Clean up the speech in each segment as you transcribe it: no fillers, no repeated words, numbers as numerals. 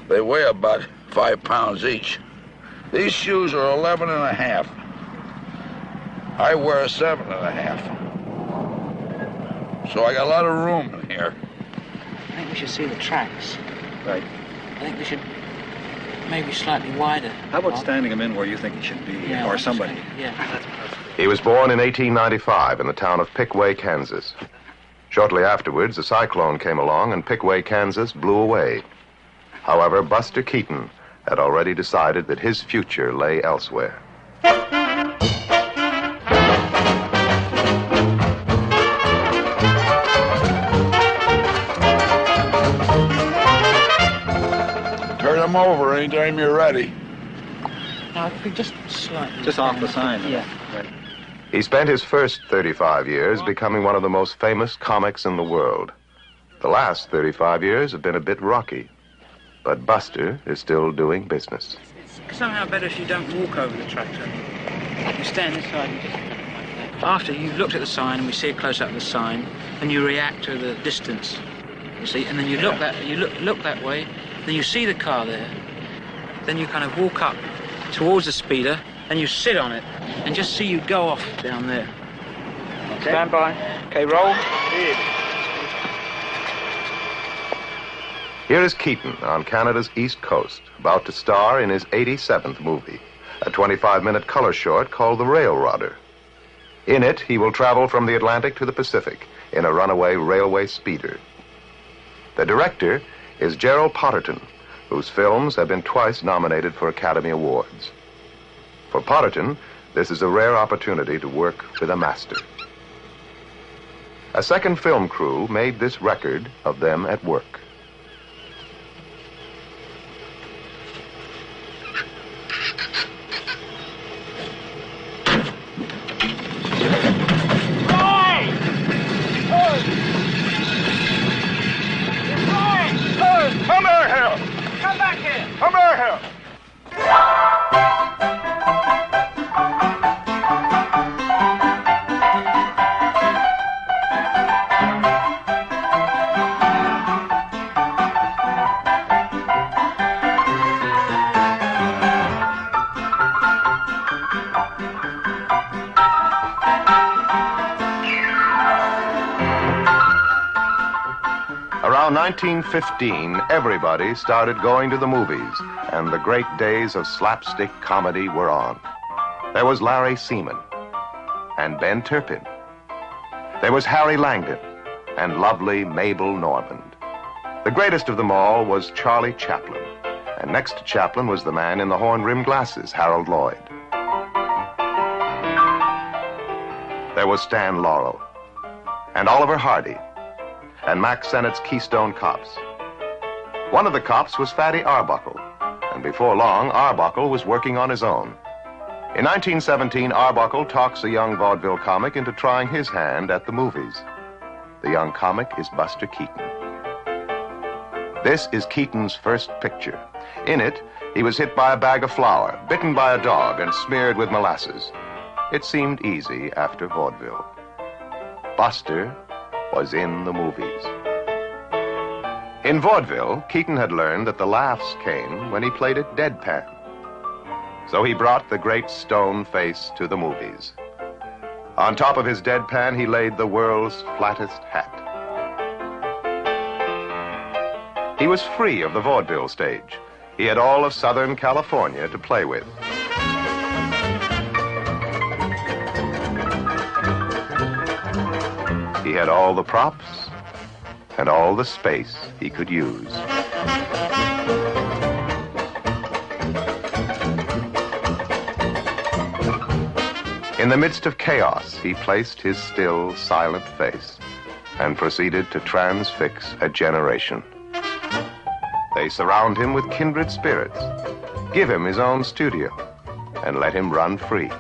They weigh about 5 pounds each. These shoes are 11 and a half. I wear a 7 and a half. So I got a lot of room in here. I think we should see the tracks. Right. I think we should maybe slightly wider. How about standing him in where you think he should be, or somebody? Yeah, that's perfect. He was born in 1895 in the town of Pickaway, Kansas. Shortly afterwards, a cyclone came along and Pickaway, Kansas blew away. However, Buster Keaton had already decided that his future lay elsewhere. Turn them over anytime you're ready. No, if we just slightly... Just off the sign. Yeah. Right. He spent his first 35 years becoming one of the most famous comics in the world. The last 35 years have been a bit rocky, but Buster is still doing business. It's somehow better if you don't walk over the tractor. You stand this side and just... After you've looked at the sign and we see a close-up of the sign, and you react to the distance, you see, and then you look that way, then you see the car there, then you kind of walk up towards the speeder, and you sit on it, and just see you go off down there. Okay. Stand by. Okay, roll. Here is Keaton on Canada's East Coast, about to star in his 87th movie, a 25-minute color short called The Railrodder. In it, he will travel from the Atlantic to the Pacific in a runaway railway speeder. The director is Gerald Potterton, whose films have been twice nominated for Academy Awards. For Potterton, this is a rare opportunity to work with a master. A second film crew made this record of them at work. Come here! Come back here! Come here! Around 1915, everybody started going to the movies, and the great days of slapstick comedy were on. There was Larry Seaman and Ben Turpin. There was Harry Langdon and lovely Mabel Normand. The greatest of them all was Charlie Chaplin, and next to Chaplin was the man in the horn-rimmed glasses, Harold Lloyd. There was Stan Laurel and Oliver Hardy and Mack Sennett's Keystone Cops. One of the cops was Fatty Arbuckle, and before long, Arbuckle was working on his own. In 1917, Arbuckle talks a young vaudeville comic into trying his hand at the movies. The young comic is Buster Keaton. This is Keaton's first picture. In it, he was hit by a bag of flour, bitten by a dog, and smeared with molasses. It seemed easy after vaudeville. Buster was in the movies. In vaudeville, Keaton had learned that the laughs came when he played it deadpan. So he brought the great stone face to the movies. On top of his deadpan, he laid the world's flattest hat. He was free of the vaudeville stage. He had all of Southern California to play with. He had all the props and all the space he could use. In the midst of chaos, he placed his still, silent face and proceeded to transfix a generation. They surround him with kindred spirits, give him his own studio, and let him run free.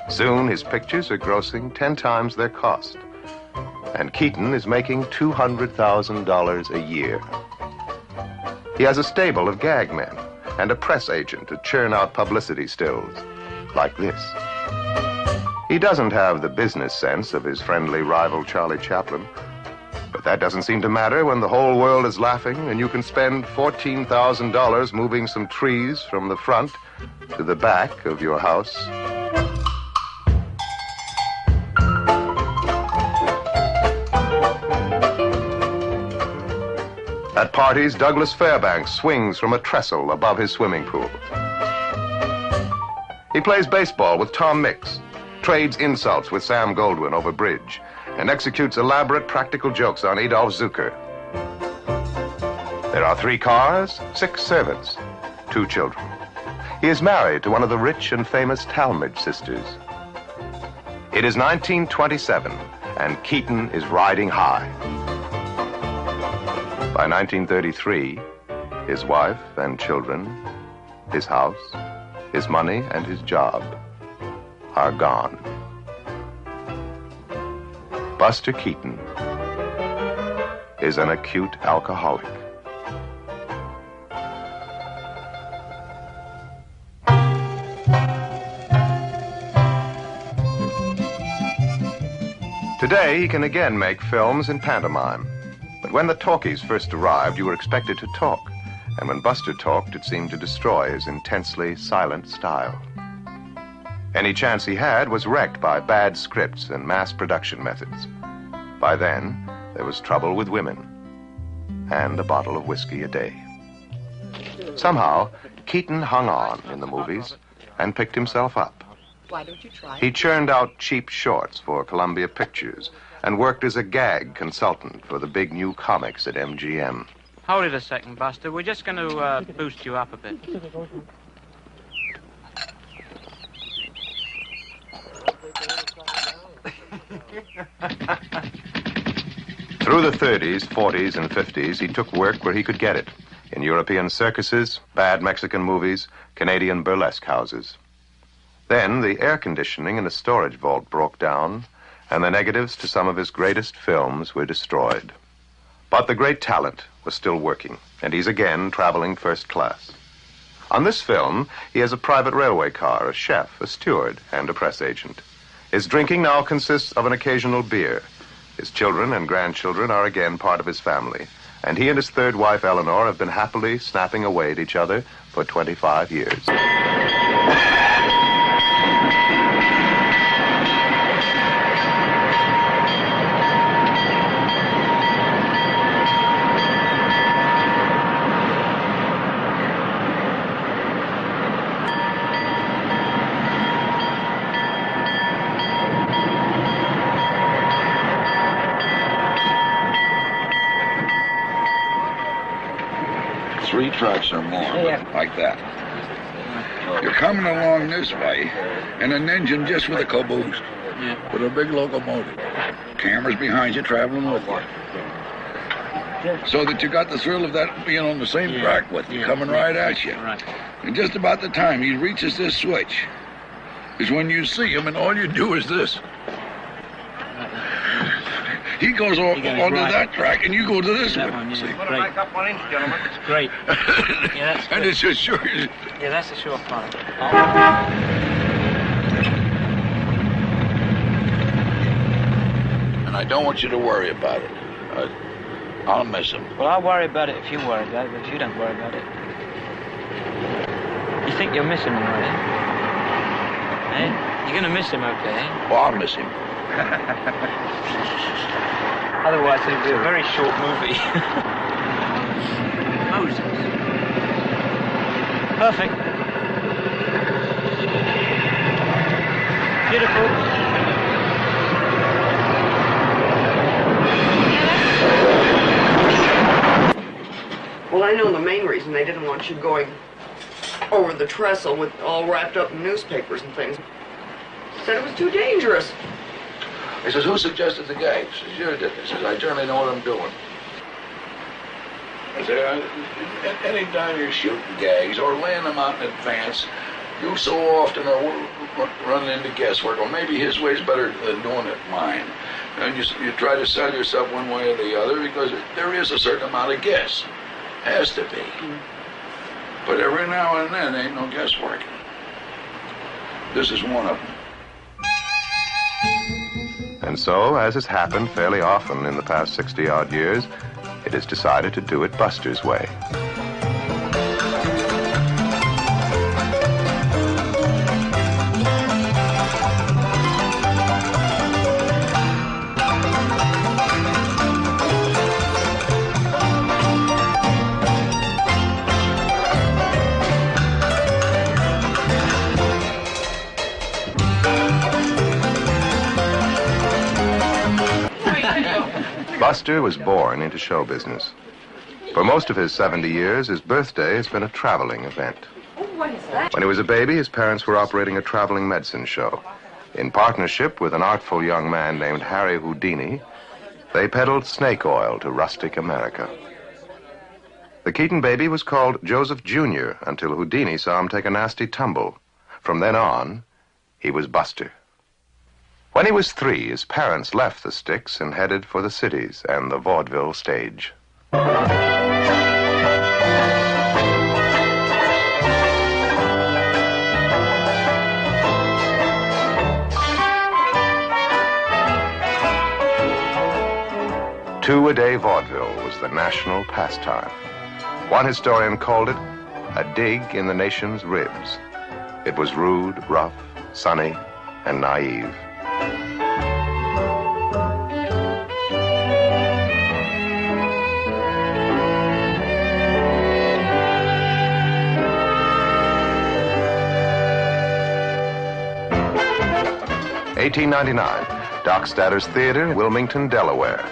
Soon his pictures are grossing 10 times their cost. And Keaton is making $200,000 a year. He has a stable of gag men and a press agent to churn out publicity stills, like this. He doesn't have the business sense of his friendly rival Charlie Chaplin, But that doesn't seem to matter when the whole world is laughing and you can spend $14,000 moving some trees from the front to the back of your house. At parties, Douglas Fairbanks swings from a trestle above his swimming pool. He plays baseball with Tom Mix, trades insults with Sam Goldwyn over bridge, and executes elaborate practical jokes on Adolf Zucker. There are 3 cars, 6 servants, 2 children. He is married to one of the rich and famous Talmadge sisters. It is 1927, and Keaton is riding high. By 1933, his wife and children, his house, his money, and his job are gone. Buster Keaton is an acute alcoholic. Today, he can again make films in pantomime. But when the talkies first arrived, you were expected to talk. And when Buster talked, it seemed to destroy his intensely silent style. Any chance he had was wrecked by bad scripts and mass production methods. By then, there was trouble with women and a bottle of whiskey a day. Somehow, Keaton hung on in the movies and picked himself up. Why don't you try? He churned out cheap shorts for Columbia Pictures and worked as a gag consultant for the big new comics at MGM. Hold it a second, Buster. We're just going to boost you up a bit. Through the 30s, 40s, and 50s, he took work where he could get it. In European circuses, bad Mexican movies, Canadian burlesque houses. Then the air conditioning in a storage vault broke down, and the negatives to some of his greatest films were destroyed. But the great talent was still working, and he's again traveling first class. On this film, he has a private railway car, a chef, a steward, and a press agent. His drinking now consists of an occasional beer. His children and grandchildren are again part of his family, and he and his third wife, Eleanor, have been happily snapping away at each other for 25 years. Three trucks or more, like that. You're coming along this way, and an engine just with a caboose, with a big locomotive. Cameras behind you, traveling with you. So that you got the thrill of that being on the same track with you, coming right at you. Right. And just about the time he reaches this switch is when you see him, and all you do is this. He goes onto that track, and you go to this one. Great. It's great. Yeah, that's and good. it's just sure. Yeah, that's a sure fun. And I don't want you to worry about it. I'll miss him. Well, I'll worry about it if you worry about it, but if you don't worry about it. You think you're missing him, right? Eh? You're going to miss him, okay? Well, I'll miss him. Otherwise, it'll be a very short movie. Moses. Perfect. Beautiful. Well, I know the main reason they didn't want you going over the trestle with all wrapped up in newspapers and things. Said it was too dangerous. He says, who suggested the gag? He says, you did. He says, I generally know what I'm doing. I said, any time you're shooting gags or laying them out in advance, you so often are running into guesswork. Or maybe his way's better than doing it mine. And you try to sell yourself one way or the other because there is a certain amount of guess. Has to be. But every now and then, ain't no guesswork. This is one of them. And so, as has happened fairly often in the past 60-odd years, it is decided to do it Buster's way. Buster was born into show business. For most of his 70 years, his birthday has been a traveling event. What is that? When he was a baby, his parents were operating a traveling medicine show. In partnership with an artful young man named Harry Houdini, they peddled snake oil to rustic America. The Keaton baby was called Joseph Jr. until Houdini saw him take a nasty tumble. From then on, he was Buster. When he was 3, his parents left the sticks and headed for the cities and the vaudeville stage. Two-a-day vaudeville was the national pastime. One historian called it a dig in the nation's ribs. It was rude, rough, sunny, and naive. $1899, Doc Statter's Theater, Wilmington, Delaware.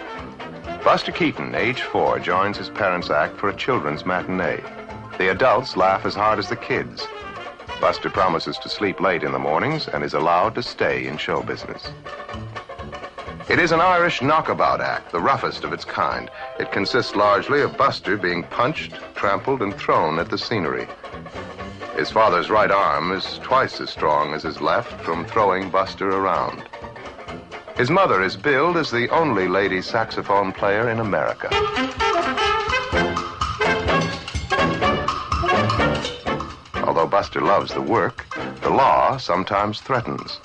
Buster Keaton, age 4, joins his parents' act for a children's matinee. The adults laugh as hard as the kids. Buster promises to sleep late in the mornings and is allowed to stay in show business. It is an Irish knockabout act, the roughest of its kind. It consists largely of Buster being punched, trampled, and thrown at the scenery. His father's right arm is twice as strong as his left from throwing Buster around. His mother is billed as the only lady saxophone player in America. Although Buster loves the work, the law sometimes threatens.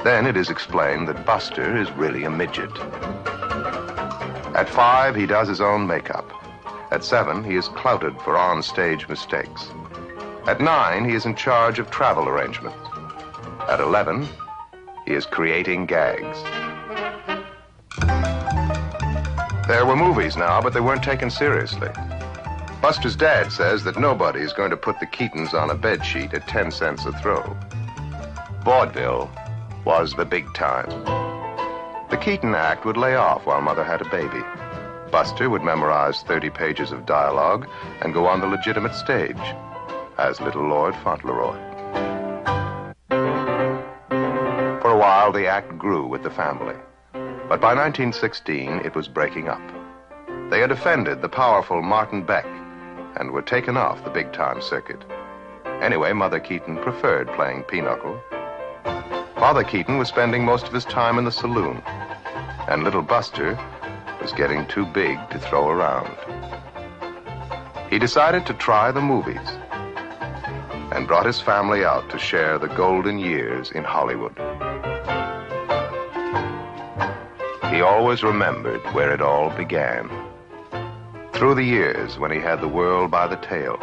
Then it is explained that Buster is really a midget. At 5, he does his own makeup. At 7, he is clouted for on-stage mistakes. At 9, he is in charge of travel arrangements. At 11, he is creating gags. There were movies now, but they weren't taken seriously. Buster's dad says that nobody is going to put the Keatons on a bedsheet at 10 cents a throw. Vaudeville was the big time. The Keaton act would lay off while Mother had a baby. Buster would memorize 30 pages of dialogue and go on the legitimate stage as Little Lord Fauntleroy. For a while, the act grew with the family. But by 1916, it was breaking up. They had offended the powerful Martin Beck and were taken off the big-time circuit. Anyway, Mother Keaton preferred playing pinochle. Father Keaton was spending most of his time in the saloon, and little Buster was getting too big to throw around. He decided to try the movies and brought his family out to share the golden years in Hollywood. He always remembered where it all began. Through the years when he had the world by the tail,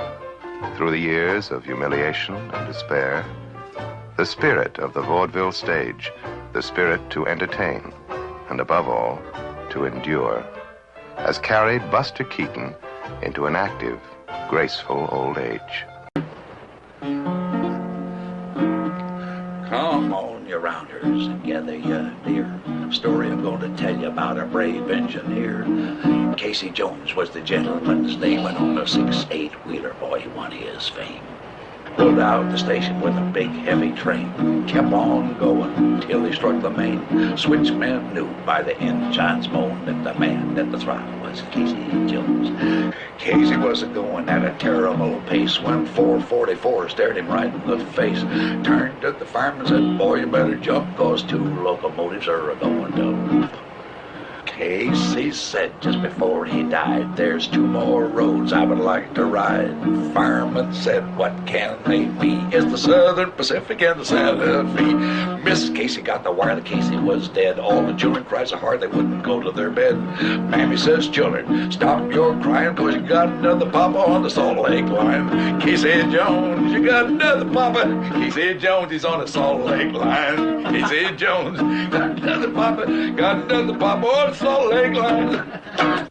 through the years of humiliation and despair, the spirit of the vaudeville stage, the spirit to entertain, and above all, to endure, has carried Buster Keaton into an active, graceful old age. Come on, you rounders, and gather you dear. Story I'm going to tell you about a brave engineer. Casey Jones was the gentleman's name, and on a 6-8-wheeler, boy, he won his fame. Pulled out the station with a big, heavy train. Kept on going till he struck the main. Switchman knew by the engine's moan that the man at the throttle was Casey Jones. Casey was a-going at a terrible pace when 444 stared him right in the face. Turned to the fireman and said, boy, you better jump, 'cause 2 locomotives are a-going to. Casey said just before he died, there's 2 more roads I would like to ride. Fireman said, what can they be? It's the Southern Pacific and the Santa Fe. Miss Casey got the wire that Casey was dead. All the children cried so hard they wouldn't go to their bed. Mammy says, children, stop your crying, 'cause you got another papa on the Salt Lake line. Casey Jones, you got another papa. Casey Jones, he's on the Salt Lake line. Casey Jones, got another papa on the Salt Lake line.